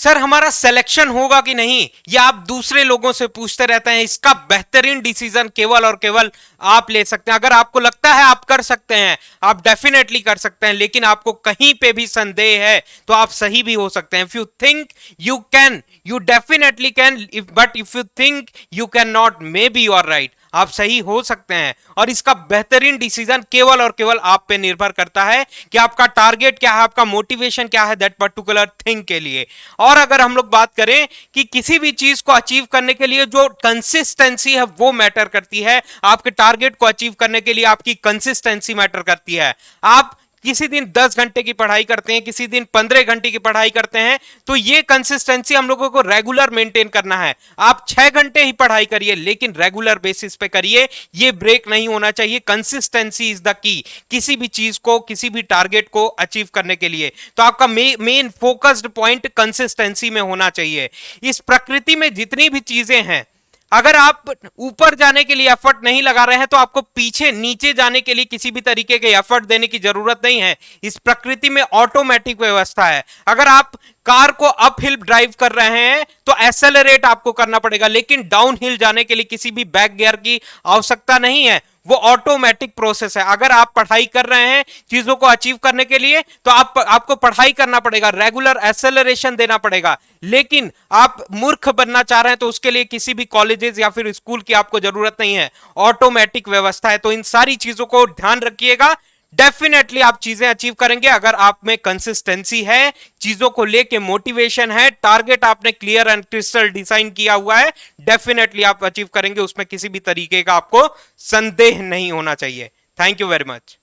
Sir हमारा selection होगा कि नहीं, ये आप दूसरे लोगों से पूछते रहते हैं। इसका बेहतरीन डिसीजन केवल और केवल आप ले सकते हैं। अगर आपको लगता है आप कर सकते हैं, आप डेफिनेटली कर सकते हैं, लेकिन आपको कहीं पे भी संदेह है तो आप सही भी हो सकते हैं। If you think you can, you definitely can, but if you think you can not, maybe you are right, आप सही हो सकते हैं। और इसका बेहतरीन डिसीजन केवल और केवल आप पे निर्भर करता है कि आपका टारगेट क्या है, आपका मोटिवेशन क्या है दैट पर्टिकुलर थिंग के लिए। और अगर हम लोग बात करें कि किसी भी चीज को अचीव करने के लिए जो कंसिस्टेंसी है वो मैटर करती है, आपके टारगेट को अचीव करने के लिए आपकी कंसिस्टेंसी मैटर करती है। आप किसी दिन 10 घंटे की पढ़ाई करते हैं, किसी दिन 15 घंटे की पढ़ाई करते हैं, तो ये कंसिस्टेंसी हम लोगों को रेगुलर मेंटेन करना है। आप 6 घंटे ही पढ़ाई करिए, लेकिन रेगुलर बेसिस पे करिए, ये ब्रेक नहीं होना चाहिए। कंसिस्टेंसी इज द की, किसी भी चीज को, किसी भी टारगेट को अचीव करने के लिए। तो आपका मेन फोकस्ड पॉइंट कंसिस्टेंसी में होना चाहिए। इस प्रकृति में जितनी भी चीजें हैं, अगर आप ऊपर जाने के लिए एफर्ट नहीं लगा रहे हैं तो आपको पीछे नीचे जाने के लिए किसी भी तरीके के एफर्ट देने की जरूरत नहीं है। इस प्रकृति में ऑटोमेटिक व्यवस्था है। अगर आप कार को अप हिल ड्राइव कर रहे हैं तो एक्सेलरेट आपको करना पड़ेगा, लेकिन डाउन हिल जाने के लिए किसी भी बैक गियर की आवश्यकता नहीं है, वो ऑटोमेटिक प्रोसेस है। अगर आप पढ़ाई कर रहे हैं चीजों को अचीव करने के लिए तो आपको पढ़ाई करना पड़ेगा, रेगुलर एक्सेलरेशन देना पड़ेगा। लेकिन आप मूर्ख बनना चाह रहे हैं तो उसके लिए किसी भी कॉलेजेस या फिर स्कूल की आपको जरूरत नहीं है, ऑटोमेटिक व्यवस्था है। तो इन सारी चीजों को ध्यान रखिएगा, डेफिनेटली आप चीजें अचीव करेंगे। अगर आप में कंसिस्टेंसी है, चीजों को लेके मोटिवेशन है, टारगेट आपने क्लियर एंड क्रिस्टल डिजाइन किया हुआ है, डेफिनेटली आप अचीव करेंगे। उसमें किसी भी तरीके का आपको संदेह नहीं होना चाहिए। Thank you very much.